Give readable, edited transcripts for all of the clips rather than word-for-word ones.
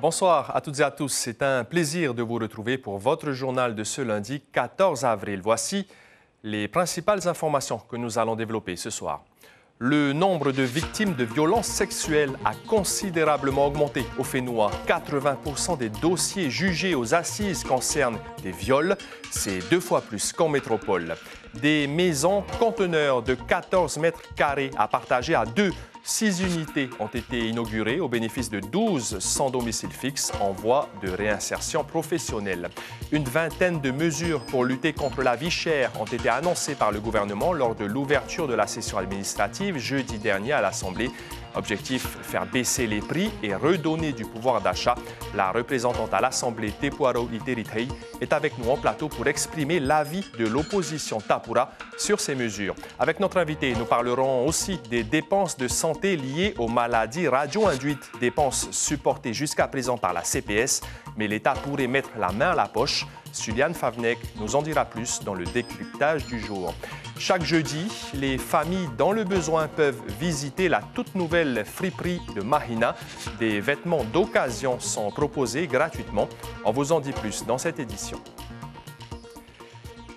Bonsoir à toutes et à tous. C'est un plaisir de vous retrouver pour votre journal de ce lundi 14 avril. Voici les principales informations que nous allons développer ce soir. Le nombre de victimes de violences sexuelles a considérablement augmenté au Fénois. 80% des dossiers jugés aux assises concernent des viols. C'est 2 fois plus qu'en métropole. Des maisons conteneurs de 14 mètres carrés à partager à 2. 6 unités ont été inaugurées au bénéfice de 12 sans domicile fixe en voie de réinsertion professionnelle. Une vingtaine de mesures pour lutter contre la vie chère ont été annoncées par le gouvernement lors de l'ouverture de la session administrative jeudi dernier à l'Assemblée. Objectif, faire baisser les prix et redonner du pouvoir d'achat. La représentante à l'Assemblée, Tepuaro Iteritei, est avec nous en plateau pour exprimer l'avis de l'opposition Tapura sur ces mesures. Avec notre invité, nous parlerons aussi des dépenses de santé liées aux maladies radio-induites, dépenses supportées jusqu'à présent par la CPS, mais l'État pourrait mettre la main à la poche. Suliane Favnek nous en dira plus dans le décryptage du jour. Chaque jeudi, les familles dans le besoin peuvent visiter la toute nouvelle friperie de Mahina. Des vêtements d'occasion sont proposés gratuitement. On vous en dit plus dans cette édition.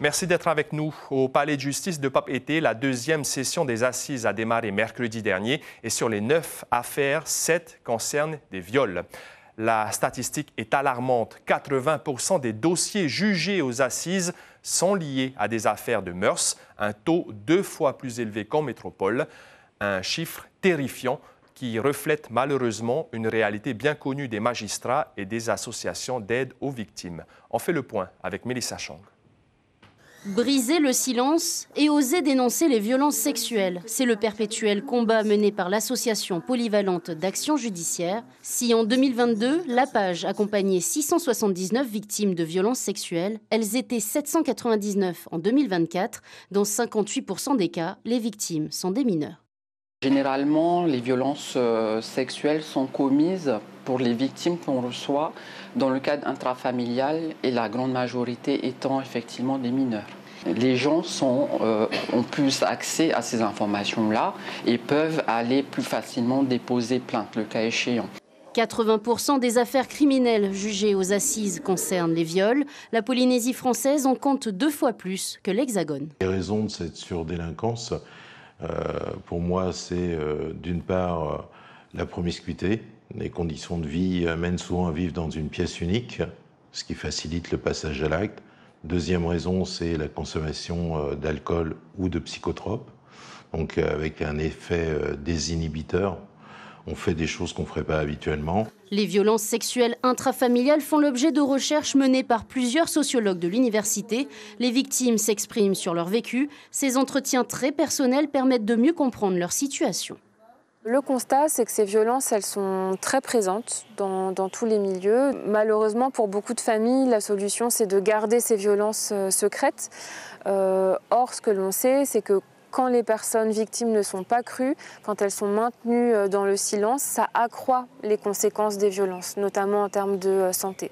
Merci d'être avec nous. Au Palais de justice de Papeete, la deuxième session des assises a démarré mercredi dernier et sur les 9 affaires, 7 concernent des viols. La statistique est alarmante. 80% des dossiers jugés aux assises sont liés à des affaires de mœurs, un taux 2 fois plus élevé qu'en métropole. Un chiffre terrifiant qui reflète malheureusement une réalité bien connue des magistrats et des associations d'aide aux victimes. On fait le point avec Mélissa Chang. Briser le silence et oser dénoncer les violences sexuelles, c'est le perpétuel combat mené par l'association polyvalente d'action judiciaire. Si en 2022, la page accompagnait 679 victimes de violences sexuelles, elles étaient 799 en 2024. Dans 58% des cas, les victimes sont des mineurs. Généralement, les violences sexuelles sont commises pour les victimes qu'on reçoit dans le cadre intrafamilial et la grande majorité étant effectivement des mineurs. Les gens ont plus accès à ces informations-là et peuvent aller plus facilement déposer plainte, le cas échéant. 80% des affaires criminelles jugées aux assises concernent les viols. La Polynésie française en compte 2 fois plus que l'Hexagone. Les raisons de cette surdélinquance, pour moi, c'est d'une part la promiscuité. Les conditions de vie mènent souvent à vivre dans une pièce unique, ce qui facilite le passage à l'acte. Deuxième raison, c'est la consommation d'alcool ou de psychotropes, donc avec un effet désinhibiteur. On fait des choses qu'on ne ferait pas habituellement. Les violences sexuelles intrafamiliales font l'objet de recherches menées par plusieurs sociologues de l'université. Les victimes s'expriment sur leur vécu. Ces entretiens très personnels permettent de mieux comprendre leur situation. Le constat, c'est que ces violences, elles sont très présentes dans tous les milieux. Malheureusement, pour beaucoup de familles, la solution, c'est de garder ces violences secrètes. Or, ce que l'on sait, c'est que quand les personnes victimes ne sont pas crues, quand elles sont maintenues dans le silence, ça accroît les conséquences des violences, notamment en termes de santé.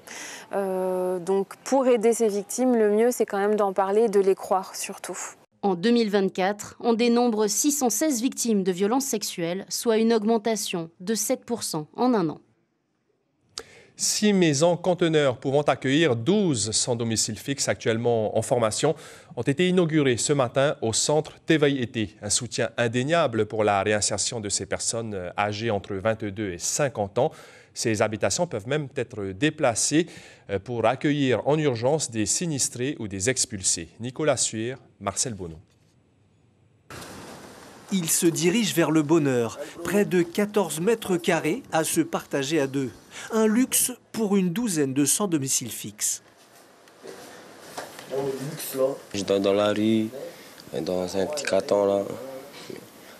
Donc pour aider ces victimes, le mieux c'est quand même d'en parler et de les croire surtout. En 2024, on dénombre 616 victimes de violences sexuelles, soit une augmentation de 7% en un an. 6 maisons conteneurs pouvant accueillir 12 sans domicile fixe actuellement en formation ont été inaugurées ce matin au centre Tevaï-Été. Un soutien indéniable pour la réinsertion de ces personnes âgées entre 22 et 50 ans. Ces habitations peuvent même être déplacées pour accueillir en urgence des sinistrés ou des expulsés. Nicolas Suir, Marcel Bonneau. Il se dirige vers le bonheur, près de 14 mètres carrés à se partager à 2. Un luxe pour une douzaine de sans domicile fixe. Je dors dans la rue, dans un petit carton là.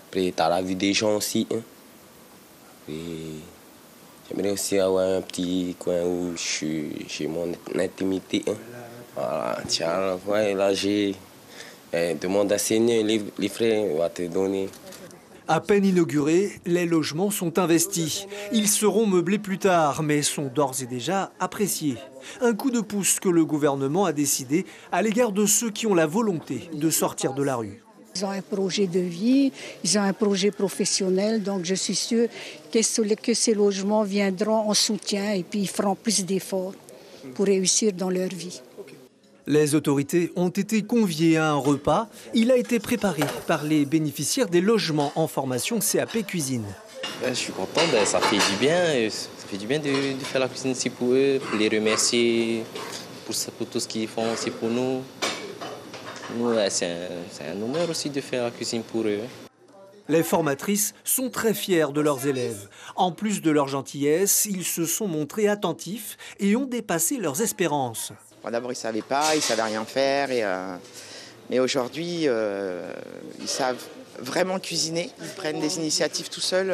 Après, t'as la vue des gens aussi. J'aimerais aussi avoir un petit coin où j'ai mon intimité. Voilà, tiens, ouais, là j'ai demande à Seigneur, les frais, on va te donner. À peine inaugurés, les logements sont investis. Ils seront meublés plus tard, mais sont d'ores et déjà appréciés. Un coup de pouce que le gouvernement a décidé à l'égard de ceux qui ont la volonté de sortir de la rue. Ils ont un projet de vie, ils ont un projet professionnel, donc je suis sûre que ces logements viendront en soutien et puis ils feront plus d'efforts pour réussir dans leur vie. Les autorités ont été conviées à un repas. Il a été préparé par les bénéficiaires des logements en formation CAP Cuisine. Je suis content, ça fait du bien. Ça fait du bien de faire la cuisine ici pour eux, pour les remercier pour tout ce qu'ils font aussi pour nous. C'est un honneur aussi de faire la cuisine pour eux. Les formatrices sont très fières de leurs élèves. En plus de leur gentillesse, ils se sont montrés attentifs et ont dépassé leurs espérances. D'abord, ils ne savaient pas, ils ne savaient rien faire. Mais aujourd'hui, ils savent vraiment cuisiner. Ils prennent des initiatives tout seuls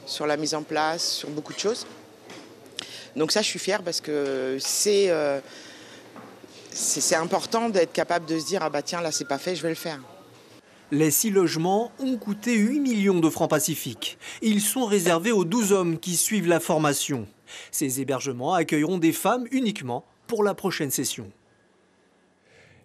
sur la mise en place, sur beaucoup de choses. Donc ça, je suis fière parce que c'est important d'être capable de se dire « Ah bah tiens, là, c'est pas fait, je vais le faire ». Les 6 logements ont coûté 8 millions de francs pacifiques. Ils sont réservés aux 12 hommes qui suivent la formation. Ces hébergements accueilleront des femmes uniquement pour la prochaine session.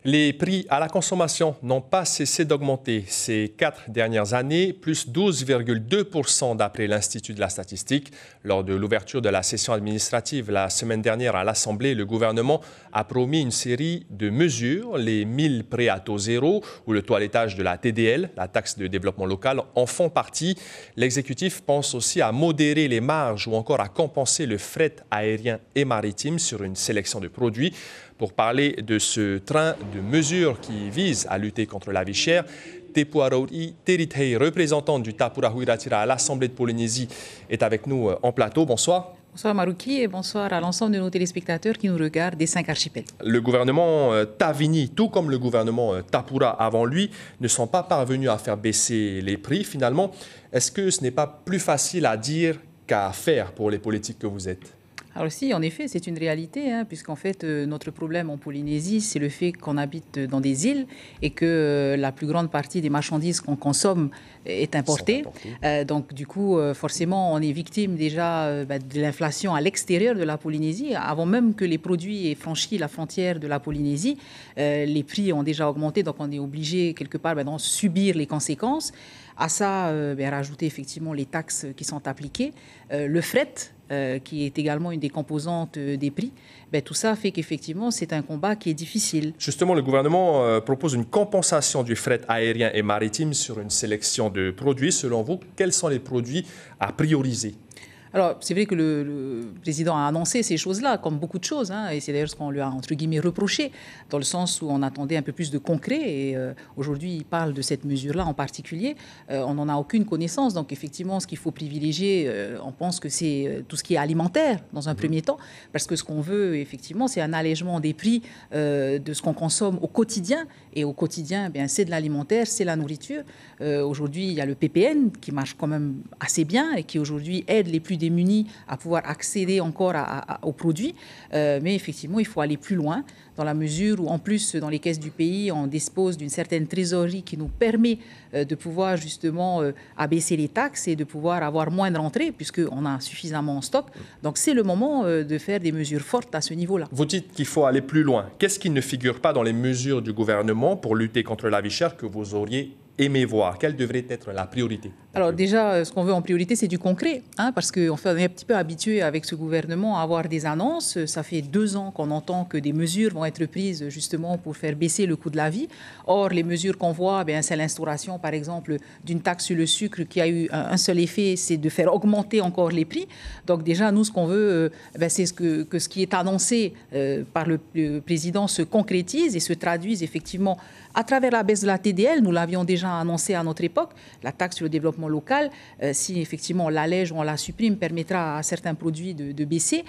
Les prix à la consommation n'ont pas cessé d'augmenter ces 4 dernières années, plus 12,2% d'après l'Institut de la statistique. Lors de l'ouverture de la session administrative la semaine dernière à l'Assemblée, le gouvernement a promis une série de mesures. Les 1000 prêts à taux zéro ou le toilettage de la TDL, la taxe de développement local, en font partie. L'exécutif pense aussi à modérer les marges ou encore à compenser le fret aérien et maritime sur une sélection de produits. Pour parler de ce train de mesures qui vise à lutter contre la vie chère, Tepu Arauri Teritei, représentante du Tapura Huiratira à l'Assemblée de Polynésie, est avec nous en plateau. Bonsoir. Bonsoir Marouki et bonsoir à l'ensemble de nos téléspectateurs qui nous regardent des 5 archipels. Le gouvernement Tavini, tout comme le gouvernement Tapura avant lui, ne sont pas parvenus à faire baisser les prix. Finalement, est-ce que ce n'est pas plus facile à dire qu'à faire pour les politiques que vous êtes ? Alors si, en effet, c'est une réalité, puisqu'en fait, notre problème en Polynésie, c'est le fait qu'on habite dans des îles et que la plus grande partie des marchandises qu'on consomme est importée. Donc du coup, forcément, on est victime déjà de l'inflation à l'extérieur de la Polynésie. Avant même que les produits aient franchi la frontière de la Polynésie, les prix ont déjà augmenté, donc on est obligé quelque part d'en subir les conséquences. À ça, rajouter effectivement les taxes qui sont appliquées, le fret, qui est également une des composantes des prix, tout ça fait qu'effectivement, c'est un combat qui est difficile. Justement, le gouvernement propose une compensation du fret aérien et maritime sur une sélection de produits. Selon vous, quels sont les produits à prioriser ? Alors, c'est vrai que le président a annoncé ces choses-là, comme beaucoup de choses, et c'est d'ailleurs ce qu'on lui a, entre guillemets, reproché, dans le sens où on attendait un peu plus de concret, et aujourd'hui, il parle de cette mesure-là en particulier. On n'en a aucune connaissance, donc effectivement, ce qu'il faut privilégier, on pense que c'est tout ce qui est alimentaire, dans un premier temps, parce que ce qu'on veut, effectivement, c'est un allègement des prix de ce qu'on consomme au quotidien, et au quotidien, c'est de l'alimentaire, c'est la nourriture. Aujourd'hui, il y a le PPN, qui marche quand même assez bien, et qui aujourd'hui aide les plus démunis à pouvoir accéder encore aux produits. Mais effectivement, il faut aller plus loin dans la mesure où, en plus, dans les caisses du pays, on dispose d'une certaine trésorerie qui nous permet de pouvoir justement abaisser les taxes et de pouvoir avoir moins de rentrées puisqu'on a suffisamment en stock. Donc, c'est le moment de faire des mesures fortes à ce niveau-là. Vous dites qu'il faut aller plus loin. Qu'est-ce qui ne figure pas dans les mesures du gouvernement pour lutter contre la vie chère que vous auriez aimé voir? Quelle devrait être la priorité? Alors déjà, ce qu'on veut en priorité, c'est du concret, parce qu'on est un petit peu habitué avec ce gouvernement à avoir des annonces. Ça fait 2 ans qu'on entend que des mesures vont être prises justement pour faire baisser le coût de la vie. Or, les mesures qu'on voit, c'est l'instauration, par exemple, d'une taxe sur le sucre qui a eu un seul effet, c'est de faire augmenter encore les prix. Donc déjà, nous, ce qu'on veut, c'est que ce qui est annoncé par le président se concrétise et se traduise effectivement à travers la baisse de la TDL. Nous l'avions déjà annoncé à notre époque. La taxe sur le développement local, si effectivement on l'allège ou on la supprime, permettra à certains produits de baisser.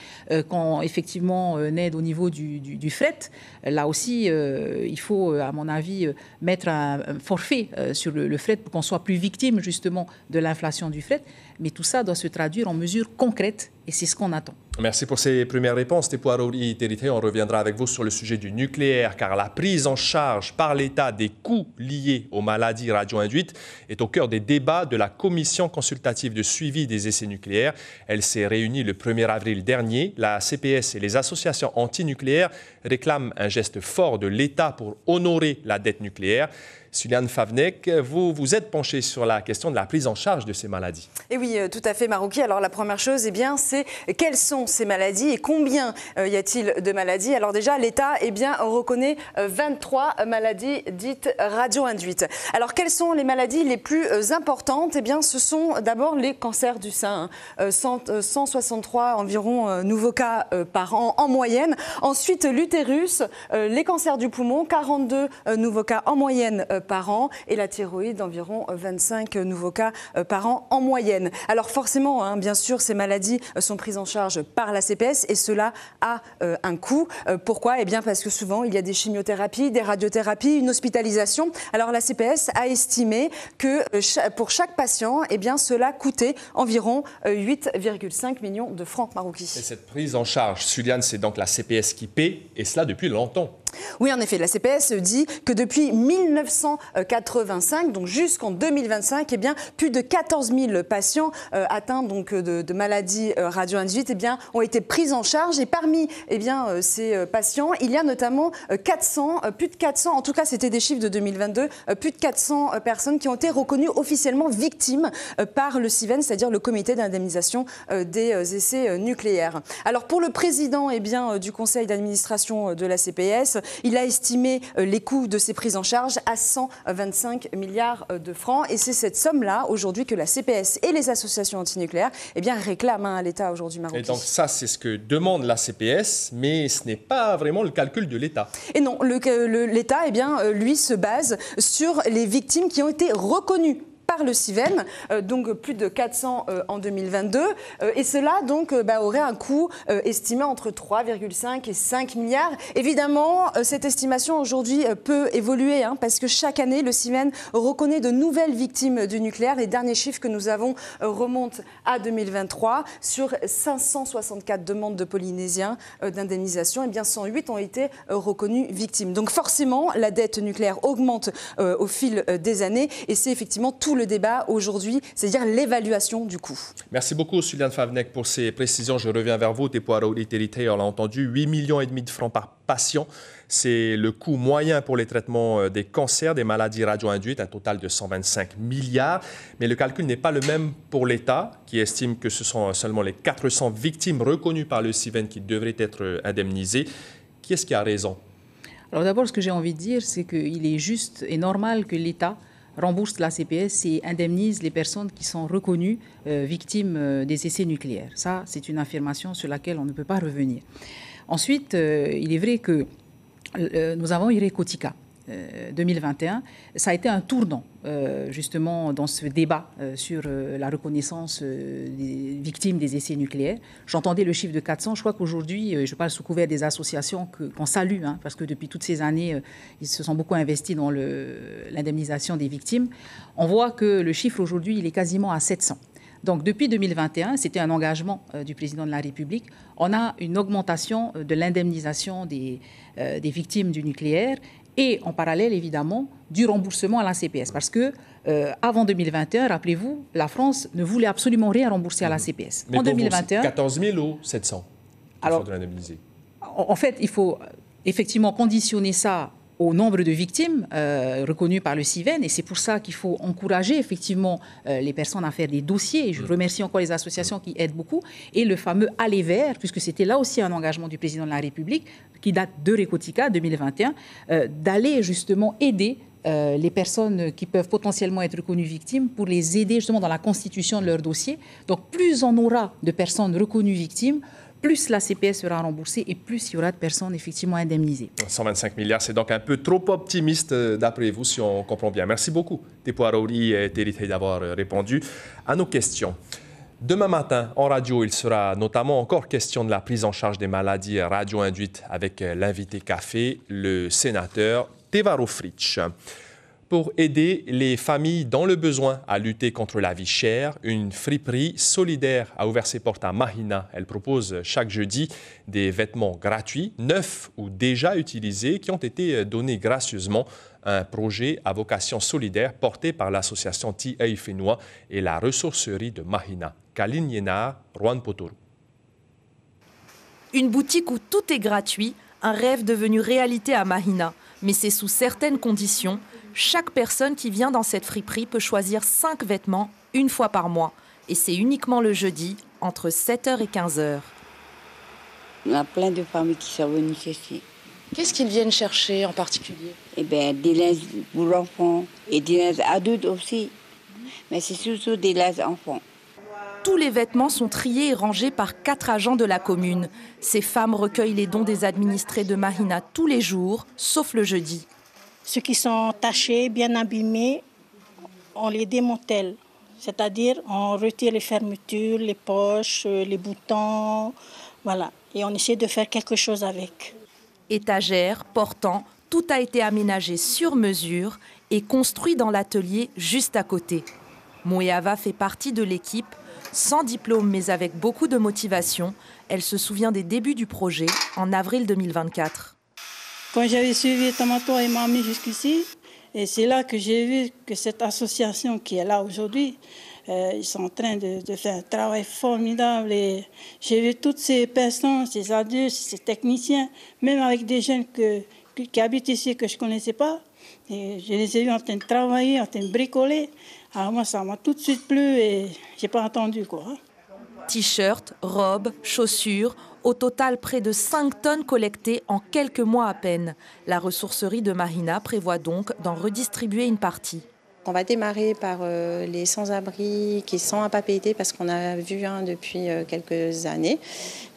Quand effectivement on aide au niveau du fret, là aussi, il faut, à mon avis, mettre un forfait sur le fret pour qu'on soit plus victime justement de l'inflation du fret. Mais tout ça doit se traduire en mesures concrètes et c'est ce qu'on attend. Merci pour ces premières réponses. Tepu Arauri Teritei, on reviendra avec vous sur le sujet du nucléaire, car la prise en charge par l'État des coûts liés aux maladies radio-induites est au cœur des débats de la Commission consultative de suivi des essais nucléaires. Elle s'est réunie le 1er avril dernier. La CPS et les associations antinucléaires réclament un geste fort de l'État pour honorer la dette nucléaire. Suliane Favnek, vous vous êtes penchée sur la question de la prise en charge de ces maladies. Et oui, tout à fait, Marouki. Alors la première chose, eh bien, c'est quelles sont ces maladies et combien y a-t-il de maladies? Alors déjà, l'État reconnaît 23 maladies dites radio-induites. Alors quelles sont les maladies les plus importantes? Eh bien, ce sont d'abord les cancers du sein, 163 environ nouveaux cas par an en moyenne. Ensuite, l'utérus, les cancers du poumon, 42 nouveaux cas en moyenne par an, et la thyroïde, environ 25 nouveaux cas par an en moyenne. Alors forcément, bien sûr, ces maladies sont prises en charge par la CPS et cela a un coût. Pourquoi? Eh bien parce que souvent il y a des chimiothérapies, des radiothérapies, une hospitalisation. Alors la CPS a estimé que pour chaque patient, eh bien cela coûtait environ 8,5 millions de francs marocains. Et cette prise en charge, Suliane, c'est donc la CPS qui paie, et cela depuis longtemps. Oui, en effet, la CPS dit que depuis 1985, donc jusqu'en 2025, eh bien, plus de 14 000 patients atteints donc, de maladies radio-induites eh bien, ont été pris en charge. Et parmi eh bien, ces patients, il y a notamment plus de 400, en tout cas c'était des chiffres de 2022, plus de 400 personnes qui ont été reconnues officiellement victimes par le CIVEN, c'est-à-dire le comité d'indemnisation des essais nucléaires. Alors pour le président eh bien, du conseil d'administration de la CPS, il a estimé les coûts de ces prises en charge à 125 milliards de francs. Et c'est cette somme-là, aujourd'hui, que la CPS et les associations antinucléaires eh bien, réclament à l'État aujourd'hui marocain. Et donc ça, c'est ce que demande la CPS, mais ce n'est pas vraiment le calcul de l'État. Et non, l'État, eh bien, lui, se base sur les victimes qui ont été reconnues par le CIVEN, donc plus de 400 en 2022. Et cela donc, aurait un coût estimé entre 3,5 et 5 milliards. Évidemment, cette estimation aujourd'hui peut évoluer parce que chaque année, le CIVEN reconnaît de nouvelles victimes du nucléaire. Les derniers chiffres que nous avons remontent à 2023. Sur 564 demandes de Polynésiens d'indemnisation, eh bien 108 ont été reconnues victimes. Donc forcément, la dette nucléaire augmente au fil des années et c'est effectivement tout le débat aujourd'hui, c'est-à-dire l'évaluation du coût. Merci beaucoup, Suliane Favnek, pour ces précisions. Je reviens vers vous. On l'a entendu, 8,5 millions de francs par patient. C'est le coût moyen pour les traitements des cancers, des maladies radio-induites, un total de 125 milliards. Mais le calcul n'est pas le même pour l'État, qui estime que ce sont seulement les 400 victimes reconnues par le CIVEN qui devraient être indemnisées. Qui est-ce qui a raison? Alors d'abord, ce que j'ai envie de dire, c'est qu'il est juste et normal que l'État rembourse la CPS et indemnise les personnes qui sont reconnues victimes des essais nucléaires. Ça, c'est une affirmation sur laquelle on ne peut pas revenir. Ensuite, il est vrai que nous avons Irekotika 2021. Ça a été un tournant, justement, dans ce débat sur la reconnaissance des victimes des essais nucléaires. J'entendais le chiffre de 400. Je crois qu'aujourd'hui, je parle sous couvert des associations qu'on salue, parce que depuis toutes ces années, ils se sont beaucoup investis dans l'indemnisation des victimes. On voit que le chiffre aujourd'hui, il est quasiment à 700. Donc, depuis 2021, c'était un engagement du président de la République, on a une augmentation de l'indemnisation des victimes du nucléaire et en parallèle, évidemment, du remboursement à la CPS. Parce que avant 2021, rappelez-vous, la France ne voulait absolument rien rembourser à la CPS. Mais en 2021, 14 000 ou 700 alors, de l'indemniser. En fait, il faut effectivement conditionner ça au nombre de victimes reconnues par le CIVEN. Et c'est pour ça qu'il faut encourager effectivement les personnes à faire des dossiers. Et je remercie encore les associations qui aident beaucoup. Et le fameux aller vers, puisque c'était là aussi un engagement du président de la République, qui date de Irekotika 2021, d'aller justement aider les personnes qui peuvent potentiellement être reconnues victimes pour les aider justement dans la constitution de leur dossier. Donc plus on aura de personnes reconnues victimes, plus la CPS sera remboursée et plus il y aura de personnes effectivement indemnisées. 125 milliards, c'est donc un peu trop optimiste d'après vous, si on comprend bien. Merci beaucoup, Tepo Araouri et Terité, d'avoir répondu à nos questions. Demain matin, en radio, il sera notamment encore question de la prise en charge des maladies radio-induites avec l'invité café, le sénateur Tevaro Fritsch. Pour aider les familles dans le besoin à lutter contre la vie chère, une friperie solidaire a ouvert ses portes à Mahina. Elle propose chaque jeudi des vêtements gratuits, neufs ou déjà utilisés, qui ont été donnés gracieusement à un projet à vocation solidaire porté par l'association Ti'ai Fenua et la ressourcerie de Mahina. Kaline Yena, Rouen Potoru. Une boutique où tout est gratuit, Un rêve devenu réalité à Mahina, mais c'est sous certaines conditions. Chaque personne qui vient dans cette friperie peut choisir 5 vêtements une fois par mois. Et c'est uniquement le jeudi, entre 7h et 15h. On a plein de familles qui sont venues ici. Qu'est-ce qu'ils viennent chercher en particulier? Eh bien, des linges pour l'enfant et des linges adultes aussi. Mais c'est surtout des linges enfants. Tous les vêtements sont triés et rangés par 4 agents de la commune. Ces femmes recueillent les dons des administrés de Mahina tous les jours, sauf le jeudi. Ceux qui sont tachés, bien abîmés, on les démantèle. C'est-à-dire, on retire les fermetures, les poches, les boutons, voilà. Et on essaie de faire quelque chose avec. Étagères, portants, tout a été aménagé sur mesure et construit dans l'atelier juste à côté. Moeava fait partie de l'équipe. Sans diplôme mais avec beaucoup de motivation, elle se souvient des débuts du projet en avril 2024. Quand j'avais suivi Tamato et Mamie jusqu'ici, et c'est là que j'ai vu que cette association qui est là aujourd'hui, ils sont en train de faire un travail formidable. Et j'ai vu toutes ces personnes, ces adultes, ces techniciens, même avec des jeunes qui habitent ici que je ne connaissais pas. Et je les ai vus en train de travailler, en train de bricoler. Alors moi, ça m'a tout de suite plu et je n'ai pas attendu, quoi. T-shirts, robes, chaussures, au total près de 5 tonnes collectées en quelques mois à peine. La ressourcerie de Mahina prévoit donc d'en redistribuer une partie. On va démarrer par les sans-abri qui sont à papeter parce qu'on a vu depuis quelques années.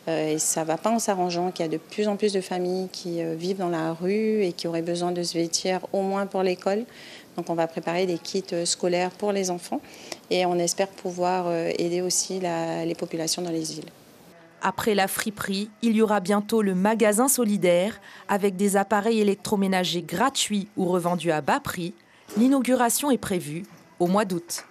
Et ça ne va pas en s'arrangeant qu'il y a de plus en plus de familles qui vivent dans la rue et qui auraient besoin de se vêtir au moins pour l'école. Donc on va préparer des kits scolaires pour les enfants et on espère pouvoir aider aussi les populations dans les îles. Après la friperie, il y aura bientôt le magasin solidaire avec des appareils électroménagers gratuits ou revendus à bas prix. L'inauguration est prévue au mois d'août.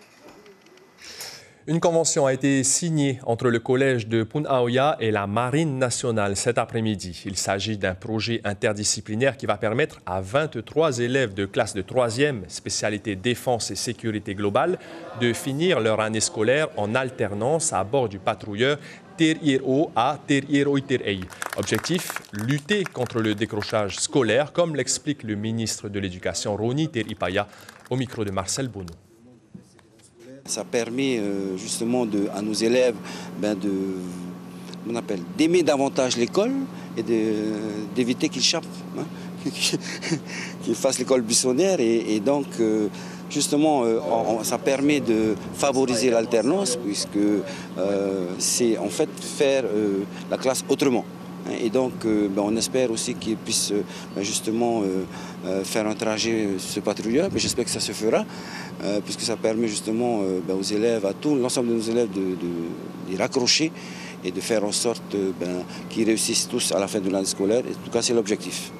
Une convention a été signée entre le collège de Punaoya et la Marine nationale cet après-midi. Il s'agit d'un projet interdisciplinaire qui va permettre à 23 élèves de classe de 3e, spécialité défense et sécurité globale, de finir leur année scolaire en alternance à bord du patrouilleur Teriro à Teriroiterei. Objectif, lutter contre le décrochage scolaire, comme l'explique le ministre de l'Éducation, Roni Teripaya, au micro de Marcel Bono. Ça permet justement à nos élèves d'aimer davantage l'école et d'éviter qu'ils échappent, qu'ils fassent l'école buissonnière. Et donc, justement, ça permet de favoriser l'alternance puisque c'est en fait faire la classe autrement. Et donc, on espère aussi qu'ils puissent justement faire un trajet ce patrouilleur. Mais j'espère que ça se fera, puisque ça permet justement aux élèves, à tout l'ensemble de nos élèves, de raccrocher et de faire en sorte qu'ils réussissent tous à la fin de l'année scolaire. En tout cas, c'est l'objectif.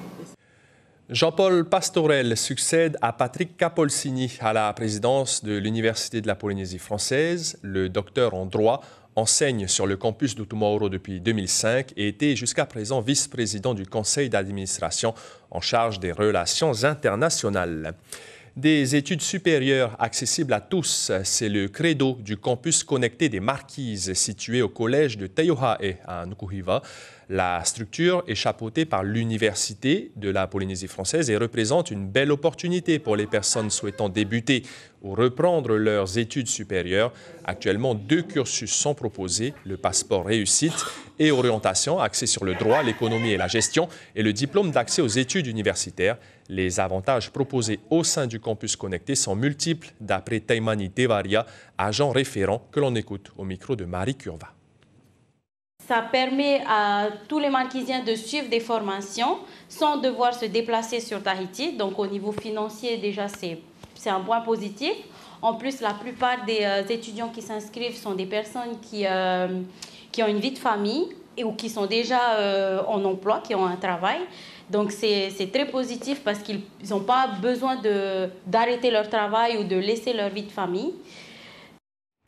Jean-Paul Pastorel succède à Patrick Capolsini à la présidence de l'Université de la Polynésie française. Le docteur en droit enseigne sur le campus d'Utumauro depuis 2005 et était jusqu'à présent vice-président du conseil d'administration en charge des relations internationales. Des études supérieures accessibles à tous, c'est le credo du campus connecté des Marquises situé au collège de Teiohae à Nukuhiva. La structure est chapeautée par l'Université de la Polynésie française et représente une belle opportunité pour les personnes souhaitant débuter ou reprendre leurs études supérieures. Actuellement, 2 cursus sont proposés, le passeport réussite et orientation axé sur le droit, l'économie et la gestion et le diplôme d'accès aux études universitaires. Les avantages proposés au sein du campus connecté sont multiples d'après Taimani Tevaria, agent référent que l'on écoute au micro de Marie Curva. Ça permet à tous les Marquisiens de suivre des formations sans devoir se déplacer sur Tahiti. Donc au niveau financier, déjà, c'est un point positif. En plus, la plupart des étudiants qui s'inscrivent sont des personnes qui ont une vie de famille ou qui sont déjà en emploi, qui ont un travail. Donc c'est très positif parce qu'ils n'ont pas besoin d'arrêter leur travail ou de laisser leur vie de famille.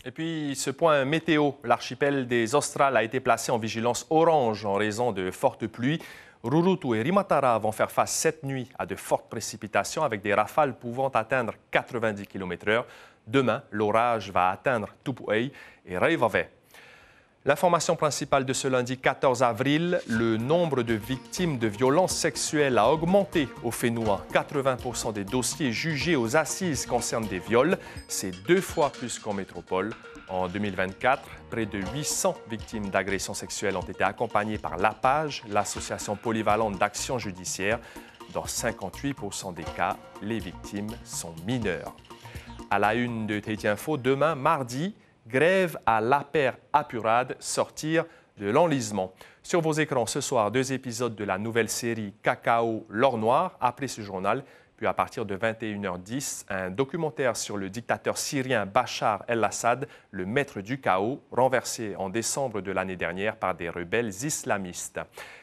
Et puis, ce point météo, l'archipel des Australes a été placé en vigilance orange en raison de fortes pluies. Rurutu et Rimatara vont faire face cette nuit à de fortes précipitations avec des rafales pouvant atteindre 90 km/h. Demain, l'orage va atteindre Tupuai et Reivave. L'information principale de ce lundi 14 avril, le nombre de victimes de violences sexuelles a augmenté au Fénois. 80% des dossiers jugés aux assises concernent des viols. C'est 2 fois plus qu'en métropole. En 2024, près de 800 victimes d'agressions sexuelles ont été accompagnées par l'APAGE, l'Association polyvalente d'action judiciaire. Dans 58% des cas, les victimes sont mineures. À la une de Tahiti Info, demain, mardi, grève à l'APER Apurade, sortir de l'enlisement. Sur vos écrans ce soir, 2 épisodes de la nouvelle série Cacao, l'or noir, après ce journal. Puis à partir de 21h10, un documentaire sur le dictateur syrien Bachar el-Assad, le maître du chaos, renversé en décembre de l'année dernière par des rebelles islamistes.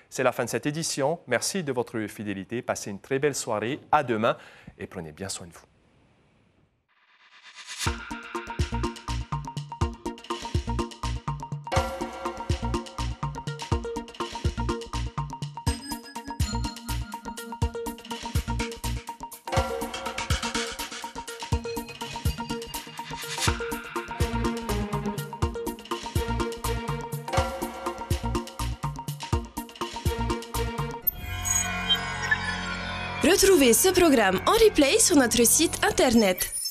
C'est la fin de cette édition. Merci de votre fidélité. Passez une très belle soirée. À demain et prenez bien soin de vous. Retrouvez ce programme en replay sur notre site internet.